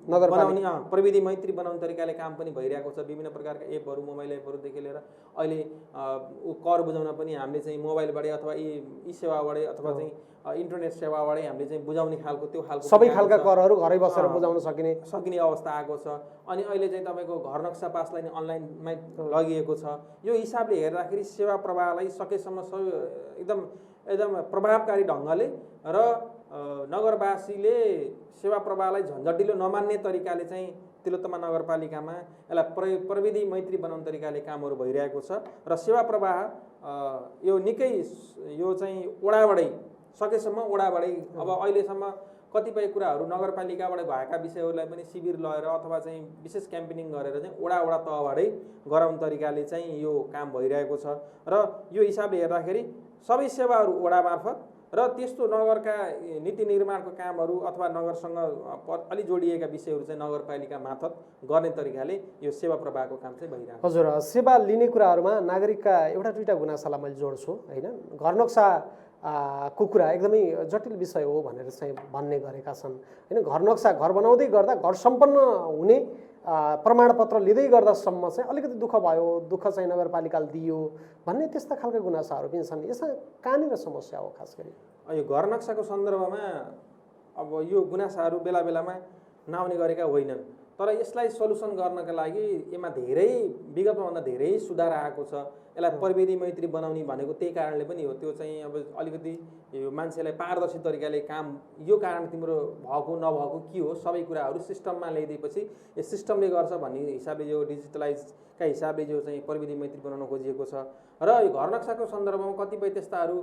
नगरपालिका प्रविधि मैत्री बनाउने तरिकाले काम पनि भइरहेको छ। विभिन्न प्रकारका एपहरू, मोबाइल एपहरूदेखि लिएर अहिले कर बुझाउन पनि हामीले चाहिँ मोबाइलबाटै अथवा ई सेवाबाटै अथवा चाहिँ इन्टरनेट सेवाबाटै हामीले चाहिँ बुझाउने खालको त्यो खालको सबै खालका करहरू घरै बसेर बुझाउन सकिने अवस्था आएको छ। अनि अहिले चाहिँ तपाईँको घर नक्सा पासलाई अनलाइनमै लगिएको छ। यो हिसाबले हेर्दाखेरि सेवा प्रवाहलाई सकेसम्म एकदम प्रभावकारी ढङ्गले र नगरवासीले सेवा प्रवाहलाई झन्झटिलो नमान्ने तरिकाले चाहिँ तिलोत्तमा नगरपालिकामा यसलाई प्रविधि मैत्री बनाउने तरिकाले कामहरू भइरहेको छ। र सेवा प्रवाह यो निकै यो चाहिँ वडाबाटै सकेसम्म वडाबाटै अब अहिलेसम्म कतिपय कुराहरू नगरपालिकाबाट भएका विषयहरूलाई पनि शिविर लगेर अथवा चाहिँ विशेष क्याम्पेनिङ गरेर चाहिँ वडा तहबाटै गराउने तरिकाले चाहिँ यो काम भइरहेको छ। र यो हिसाबले हेर्दाखेरि सबै सेवाहरू वडा मार्फत र त्यस्तो नगरका नीति निर्माणको कामहरू अथवा नगरसँग अलि जोडिएका विषयहरू चाहिँ नगरपालिका मार्फत गर्ने तरिकाले यो सेवा प्रवाहको काम चाहिँ भइरहेको छ। हजुर, सेवा लिने कुराहरूमा नागरिकका एउटा दुईवटा गुनासालाई मैले जोड्छु होइन। घर नक्सा को कुरा एकदमै जटिल विषय हो भनेर चाहिँ भन्ने गरेका छन् होइन। घर नक्सा घर बनाउँदै गर्दा घर सम्पन्न हुने प्रमाणपत्र लिँदै गर्दासम्म चाहिँ अलिकति दुःख भयो, दुःख चाहिँ नगरपालिकाले दियो भन्ने त्यस्ता खालका गुनासाहरू पनि छन्। यसमा कहाँनिर समस्या हो खास गरी? यो घर नक्साको सन्दर्भमा अब यो गुनासाहरू बेला बेलामा नआउने गरेका होइनन्, तर यसलाई सल्युसन गर्नका लागि यसमा धेरै विगतमा भन्दा धेरै सुधार आएको छ। यसलाई प्रविधि मैत्री बनाउने भनेको त्यही कारणले पनि हो। त्यो चाहिँ अब अलिकति यो मान्छेलाई पारदर्शी तरिकाले काम यो कारण तिम्रो भएको नभएको के हो सबै कुराहरू सिस्टममा ल्याइदिएपछि यो सिस्टमले गर्छ भन्ने हिसाबले यो डिजिटलाइजका हिसाबले जो चाहिँ प्रविधि मैत्री बनाउन खोजिएको छ। र यो घर नक्साको सन्दर्भमा कतिपय त्यस्ताहरू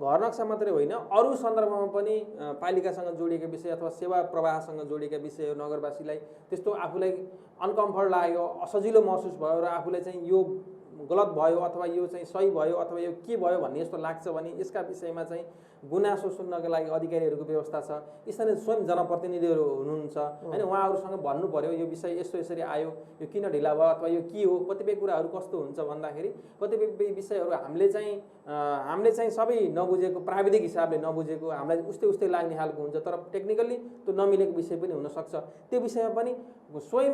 घर नक्सा मात्रै होइन अरू सन्दर्भमा पनि पालिकासँग जोडिएका विषय अथवा सेवा प्रवाहसँग जोडिएका विषयहरू नगरवासीलाई त्यस्तो आफूलाई अनकम्फर्ट लाग्यो, असजिलो महसुस भयो र आफूलाई चाहिँ यो गलत भयो अथवा यो चाहिँ सही भयो अथवा यो के भयो भन्ने यस्तो लाग्छ भने यसका विषयमा चाहिँ गुनासो सुन्नका लागि अधिकारीहरूको व्यवस्था छ। स्थानीय स्वयं जनप्रतिनिधिहरू हुनुहुन्छ होइन, उहाँहरूसँग भन्नु पर्यो यो विषय यस्तो यसरी आयो, यो किन ढिला भयो अथवा यो के हो। कतिपय कुराहरू कस्तो हुन्छ भन्दाखेरि कतिपय विषयहरू हामीले चाहिँ सबै नबुझेको, प्राविधिक हिसाबले नबुझेको, हामीलाई उस्तै लाग्ने खालको हुन्छ, तर टेक्निकल्ली त्यो नमिलेको विषय पनि हुनसक्छ। त्यो विषयमा पनि स्वयं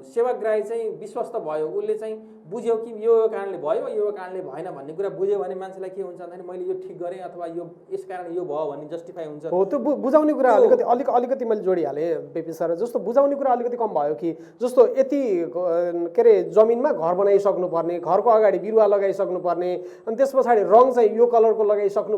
सेवाग्राही चाहिँ विश्वस्त भयो, उसले चाहिँ बुझ्यो कि यो कारणले भयो यो कारणले भएन भन्ने कुरा बुझ्यो भने मान्छेलाई के हुन्छ भन्दाखेरि मैले यो ठिक गरेँ अथवा यो यस कारण यो भयो भन्ने जस्टिफाई हुन्छ। हो, त्यो बुझाउने कुरा अलिकति मैले जोडिहालेँ बेपी सर। जस्तो बुझाउने कुरा अलिकति कम भयो कि जस्तो यति के अरे जमिनमा घर बनाइसक्नु पर्ने, घरको अगाडि बिरुवा लगाइसक्नु पर्ने, अनि त्यस पछाडि रङ चाहिँ यो कलरको लगाइसक्नु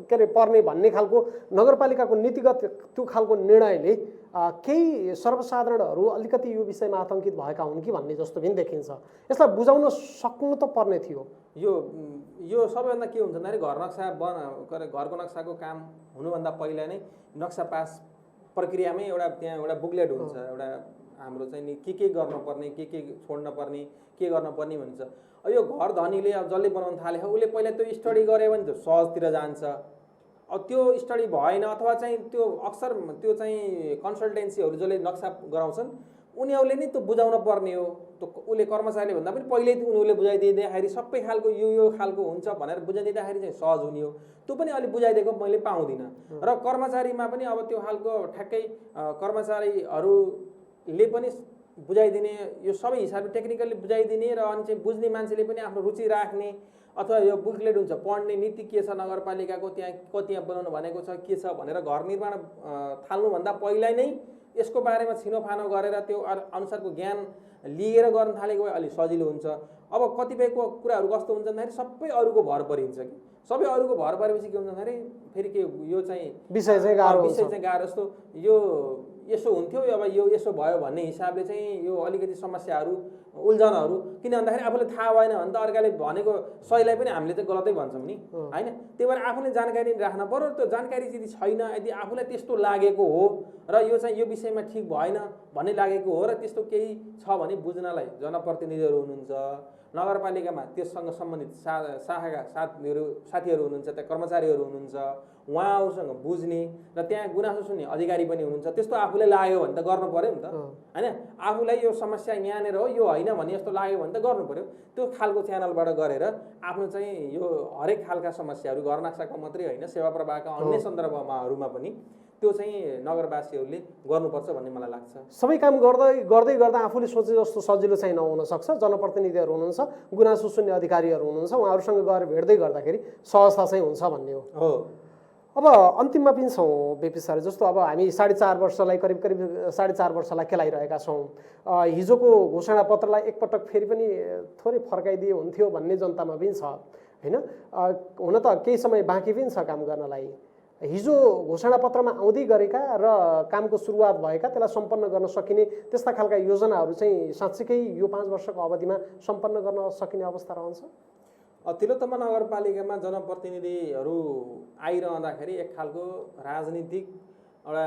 के अरे पर्ने भन्ने खालको नगरपालिकाको नीतिगत त्यो खालको निर्णयले केही सर्वसाधारणहरू अलिकति यो विषयमा आतंकित भएका हुन् कि भन्ने जस्तो पनि देखिन्छ। यसलाई बुझाउन सक्नु त पर्ने थियो। यो सबैभन्दा के हुन्छ भन्दाखेरि घरको नक्साको काम हुनुभन्दा पहिला नै नक्सा पास प्रक्रियामै त्यहाँ एउटा बुकलेट हुन्छ, एउटा हाम्रो चाहिँ नि के गर्नुपर्ने, के छोड्न पर्ने, के गर्नुपर्ने भन्छ। यो घर धनीले अब जसले बनाउन थालेको उसले पहिला त्यो स्टडी गऱ्यो भने त्यो सहजतिर जान्छ। अब त्यो स्टडी भएन अथवा चाहिँ त्यो अक्सर त्यो चाहिँ कन्सल्टेन्सीहरू जसले नक्सा गराउँछन् उनीहरूले नै त्यो बुझाउन पर्ने हो। त्यो उसले कर्मचारीले भन्दा पनि पहिल्यै उनीहरूले बुझाइदिँदाखेरि सबै खालको यो खालको हुन्छ भनेर बुझाइदिँदाखेरि चाहिँ सहज हुने हो। त्यो पनि अलि बुझाइदिएको मैले पाउँदिनँ। र कर्मचारीमा पनि अब त्यो खालको ठ्याक्कै कर्मचारीहरूले पनि बुझाइदिने, यो सबै हिसाबले टेक्निकली बुझाइदिने र अनि चाहिँ बुझ्ने मान्छेले पनि आफ्नो रुचि राख्ने अथवा यो बुकलेट हुन्छ पढ्ने नीति के छ नगरपालिकाको, त्यहाँ बनाउनु भनेको छ के छ भनेर घर निर्माण थाल्नुभन्दा पहिला नै यसको बारेमा छिनोफानो गरेर त्यो अनुसारको ज्ञान लिएर गर्न थालेको भए अलिक सजिलो हुन्छ। अब कतिपयको कुराहरू कस्तो हुन्छ भन्दाखेरि सबै अरूको भर परिन्छ कि सबै अरूको भर परेपछि के हुन्छ भन्दाखेरि फेरि के यो चाहिँ विषय चाहिँ गाह्रो जस्तो यो यसो हुन्थ्यो अब यो यसो भयो भन्ने हिसाबले चाहिँ यो अलिकति समस्याहरू उल्झनहरू, किन भन्दाखेरि आफूले थाहा भएन भने त अर्काले भनेको सहीलाई पनि हामीले चाहिँ गलतै भन्छौँ नि होइन। त्यही भएर आफूले जानकारी राख्न पर्यो। त्यो जानकारी यदि छैन, यदि आफूलाई त्यस्तो लागेको हो र यो चाहिँ यो विषयमा ठिक भएन भन्ने लागेको हो र त्यस्तो केही छ भने बुझ्नलाई जनप्रतिनिधिहरू हुनुहुन्छ, नगरपालिकामा त्यससँग सम्बन्धित शाखाका साथीहरू हुनुहुन्छ, त्यहाँ कर्मचारीहरू हुनुहुन्छ, उहाँहरूसँग बुझ्ने र त्यहाँ गुनासो सुन्ने अधिकारी पनि हुनुहुन्छ। त्यस्तो आफूलाई लाग्यो भने त गर्नु पर्यो नि त होइन। आफूलाई यो समस्या यहाँनिर हो यो होइन भने जस्तो लाग्यो भने त गर्नु पर्यो। त्यो खालको च्यानलबाट गरेर आफ्नो चाहिँ यो हरेक खालका समस्याहरू घर नक्साको मात्रै होइन सेवा प्रवाहका अन्य सन्दर्भमाहरूमा पनि त्यो चाहिँ नगरवासीहरूले गर्नुपर्छ भन्ने मलाई लाग्छ। सबै काम गर्दै गर्दा आफूले सोचे जस्तो सजिलो चाहिँ नहुन सक्छ। जनप्रतिनिधिहरू हुनुहुन्छ, गुनासो सुन्ने अधिकारीहरू हुनुहुन्छ, उहाँहरूसँग गएर भेट्दै गर्दाखेरि सहजता चाहिँ हुन्छ भन्ने हो। अब अन्तिममा पनि छौँ बिपी सर, जस्तो अब हामी 4.5 वर्षलाई करिब 4.5 वर्षलाई केलाइरहेका छौँ। हिजोको घोषणापत्रलाई एकपटक फेरि पनि थोरै फर्काइदिए हुन्थ्यो भन्ने जनतामा पनि छ होइन। हुन त केही समय बाँकी पनि छ काम गर्नलाई। हिजो घोषणापत्रमा आउँदै गरेका र कामको सुरुवात भएका त्यसलाई सम्पन्न गर्न सकिने त्यस्ता खालका योजनाहरू चाहिँ साँच्चीकै यो 5 वर्षको अवधिमा सम्पन्न गर्न सकिने अवस्था रहन्छ? तिलोत्तमा नगरपालिकामा जनप्रतिनिधिहरू आइरहँदाखेरि एक खालको राजनीतिक एउटा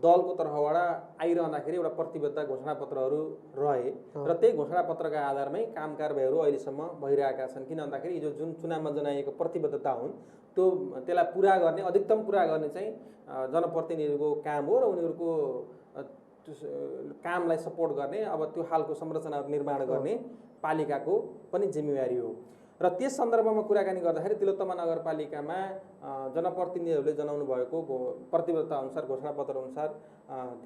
दलको तर्फबाट आइरहँदाखेरि एउटा प्रतिबद्धता घोषणापत्रहरू रहे र त्यही घोषणापत्रका आधारमै काम कारबाहीहरू अहिलेसम्म भइरहेका छन्। किन भन्दाखेरि हिजो जुन चुनावमा जनाइएको प्रतिबद्धता हुन् त्यसलाई पुरा गर्ने, अधिकतम पुरा गर्ने चाहिँ जनप्रतिनिधिको काम हो र उनीहरूको कामलाई सपोर्ट गर्ने अब त्यो खालको संरचनाहरू निर्माण गर्ने पालिकाको पनि जिम्मेवारी हो। र त्यस सन्दर्भमा कुराकानी गर्दाखेरि तिलोत्तमा नगरपालिकामा जनप्रतिनिधिहरूले जनाउनु भएको प्रतिबद्धता अनुसार घोषणापत्र अनुसार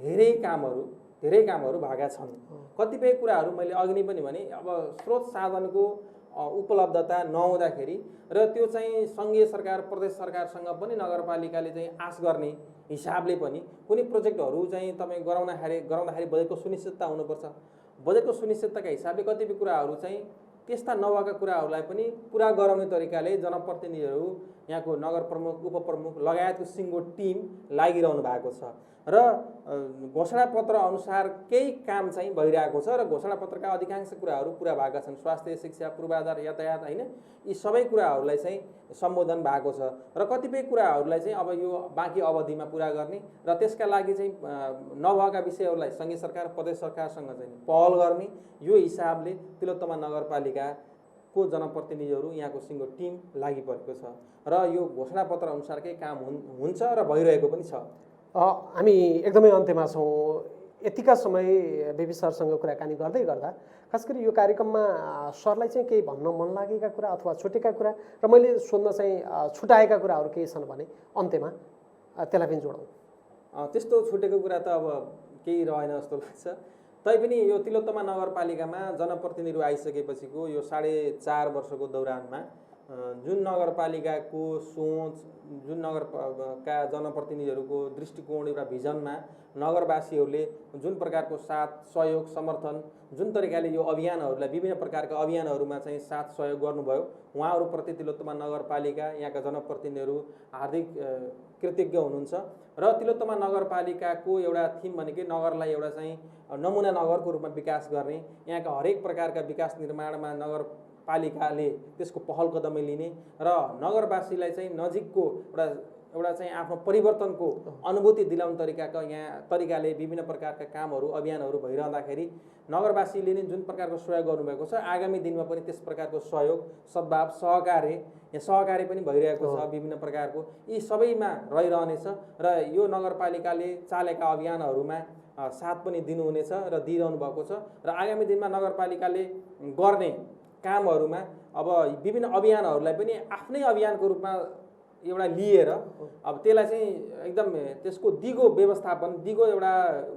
धेरै कामहरू भएका छन्। कतिपय कुराहरू मैले अघि नै पनि भने अब स्रोत साधनको उपलब्धता नहुँदाखेरि र त्यो चाहिँ सङ्घीय सरकार प्रदेश सरकारसँग पनि नगरपालिकाले चाहिँ आश गर्ने हिसाबले पनि कुनै प्रोजेक्टहरू चाहिँ तपाईँ गराउँदाखेरि बजेटको सुनिश्चितता हुनुपर्छ। बजेटको सुनिश्चितताका हिसाबले कतिपय कुराहरू चाहिँ त्यस्ता नभएका कुराहरूलाई पनि पुरा गराउने तरिकाले जनप्रतिनिधिहरू यहाँको नगर प्रमुख उपप्रमुख लगायतको सिङ्गो टिम लागिरहनु भएको छ र घोषणापत्र अनुसार केही काम चाहिँ भइरहेको छ र घोषणापत्रका अधिकांश कुराहरू पुरा भएका छन्। स्वास्थ्य, शिक्षा, पूर्वाधार, यातायात होइन यी सबै कुराहरूलाई चाहिँ सम्बोधन भएको छ र कतिपय कुराहरूलाई चाहिँ अब यो बाँकी अवधिमा पुरा गर्ने र त्यसका लागि चाहिँ नभएका विषयहरूलाई सङ्घीय सरकार प्रदेश सरकारसँग चाहिँ पहल गर्ने यो हिसाबले तिलोत्तमा नगरपालिकाको जनप्रतिनिधिहरू यहाँको सिङ्गो टिम लागि परेको छ र यो घोषणापत्र अनुसारकै काम हुन्छ र भइरहेको पनि छ। हामी एकदमै अन्त्यमा छौँ। यतिका समय बिपी सरसँग कुराकानी गर्दै गर्दा खास गरी यो कार्यक्रममा सरलाई चाहिँ केही भन्न मन लागेका कुरा अथवा छुटेका कुरा र मैले सोध्न चाहिँ छुटाएका कुराहरू केही छन् भने अन्त्यमा त्यसलाई पनि जोडौँ। त्यस्तो छुटेको कुरा त अब केही रहेन जस्तो लाग्छ। तैपनि यो तिलोत्तमा नगरपालिकामा जनप्रतिनिधिहरू आइसकेपछिको यो 4.5 वर्षको दौरानमा जुन नगरपालिकाको सोच, जुन नगरका जनप्रतिनिधिहरूको दृष्टिकोण एउटा भिजनमा नगरवासीहरूले जुन प्रकारको साथ सहयोग समर्थन जुन तरिकाले यो अभियानहरूलाई विभिन्न प्रकारका अभियानहरूमा चाहिँ साथ सहयोग गर्नुभयो उहाँहरूप्रति तिलोत्तमा नगरपालिका यहाँका जनप्रतिनिधिहरू हार्दिक कृतज्ञ हुनुहुन्छ र तिलोत्तमा नगरपालिकाको एउटा थिम भनेकै नगरलाई एउटा चाहिँ नमुना नगरको रूपमा विकास गर्ने, यहाँका हरेक प्रकारका विकास निर्माणमा नगरपालिकाले त्यसको पहल कदमी लिने र नगरवासीलाई चाहिँ नजिकको एउटा चाहिँ आफ्नो परिवर्तनको अनुभूति दिलाउने तरिकाले विभिन्न प्रकारका कामहरू अभियानहरू भइरहँदाखेरि नगरवासीले नै जुन प्रकारको सहयोग गर्नुभएको छ आगामी दिनमा पनि त्यस प्रकारको सहयोग सद्भाव सहकार्य पनि भइरहेको छ विभिन्न प्रकारको यी सबैमा रहिरहनेछ र यो नगरपालिकाले चालेका अभियानहरूमा साथ पनि दिनुहुनेछ र दिइरहनु भएको छ र आगामी दिनमा नगरपालिकाले गर्ने कामहरूमा अब विभिन्न अभियानहरूलाई पनि आफ्नै अभियानको रूपमा एउटा लिएर अब त्यसलाई चाहिँ एकदम त्यसको दिगो व्यवस्थापन दिगो एउटा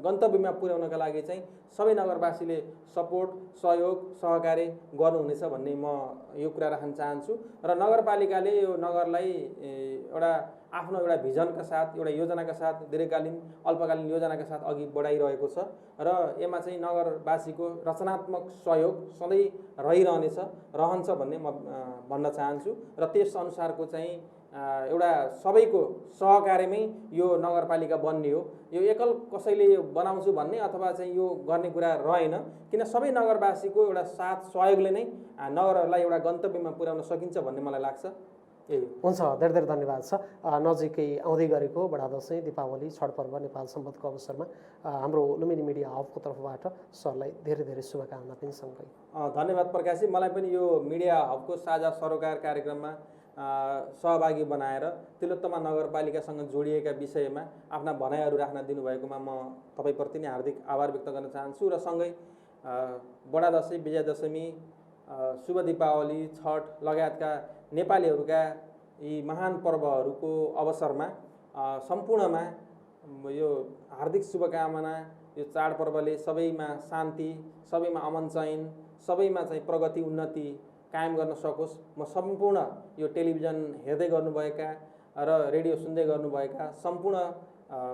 गन्तव्यमा पुर्याउनका लागि चाहिँ सबै नगरवासीले सपोर्ट सहयोग सहकार्य गर्नुहुनेछ भन्ने म यो कुरा राख्न चाहन्छु र नगरपालिकाले यो नगरलाई एउटा आफ्नो एउटा भिजनका साथ एउटा योजनाका साथ दीर्घकालीन अल्पकालीन योजनाका साथ अघि बढाइरहेको छ र यसमा चाहिँ नगरवासीको रचनात्मक सहयोग सधैँ रहन्छ भन्ने म भन्न चाहन्छु र त्यस अनुसारको चाहिँ एउटा सबैको सहकार्यमै यो नगरपालिका बन्ने हो। यो एकल कसैले बनाउँछु भन्ने अथवा चाहिँ यो गर्ने कुरा रहेन किन सबै नगरवासीको एउटा साथ सहयोगले नै नगरलाई एउटा गन्तव्यमा पुर्याउन सकिन्छ भन्ने मलाई लाग्छ। हुन्छ, धेरै धेरै धन्यवाद छ। नजिकै आउँदै गरेको बडा दसैँ, दीपावली, छठ पर्व, नेपाल सम्बन्धको अवसरमा हाम्रो लुम्बिनी मिडिया हबको तर्फबाट सरलाई धेरै धेरै शुभकामना पनि सँगै। धन्यवाद प्रकाशजी, मलाई पनि यो मिडिया हबको साझा सरोकार कार्यक्रममा सहभागी बनाएर तिलोत्तमा नगरपालिकासँग जोडिएका विषयमा आफ्ना भनाइहरू राख्न दिनुभएकोमा म तपाईँप्रति नै हार्दिक आभार व्यक्त गर्न चाहन्छु र सँगै बडा दसैँ, विजया दशमी, शुभ दीपावली, छठ लगायतका नेपालीहरूका यी महान पर्वहरूको अवसरमा सम्पूर्णमा यो हार्दिक शुभकामना। यो चाडपर्वले सबैमा शान्ति, सबैमा अमन चैन, सबैमा चाहिँ प्रगति उन्नति कायम गर्न सकोस्। म सम्पूर्ण यो टेलिभिजन हेर्दै गर्नुभएका र रेडियो सुन्दै गर्नुभएका सम्पूर्ण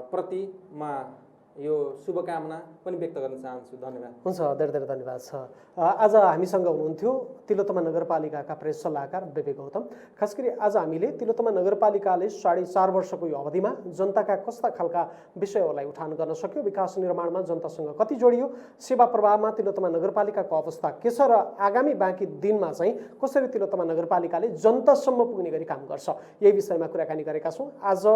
प्रति म यो शुभकामना पनि व्यक्त गर्न चाहन्छु। धन्यवाद। हुन्छ, धेरै धेरै धन्यवाद छ। आज हामीसँग हुनुहुन्थ्यो तिलोत्तमा नगरपालिकाका प्रेस सल्लाहकार बेबी गौतम। खास गरी आज हामीले तिलोत्तमा नगरपालिकाले 4.5 वर्षको यो अवधिमा जनताका कस्ता खालका विषयहरूलाई उठान गर्न सक्यो, विकास निर्माणमा जनतासँग कति जोडियो, सेवा प्रवाहमा तिलोत्तमा नगरपालिकाको अवस्था के छ र आगामी बाँकी दिनमा चाहिँ कसरी तिलोत्तमा नगरपालिकाले जनतासम्म पुग्ने गरी काम गर्छ, यही विषयमा कुराकानी गरेका छौँ। आज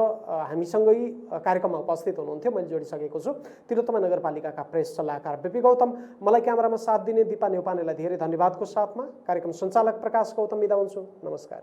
हामीसँगै कार्यक्रममा उपस्थित हुनुहुन्थ्यो, मैले जोडिसकेको छु तिलोत्तमा नगरपालिकाका प्रेस सल्लाहकार बेबी गौतम। मलाई क्यामेरामा साथ दिने दिपा न्यौपानेलाई धेरै धन्यवादको साथमा कार्यक्रम सञ्चालक प्रकाश गौतम बिदा हुन्छु। नमस्कार।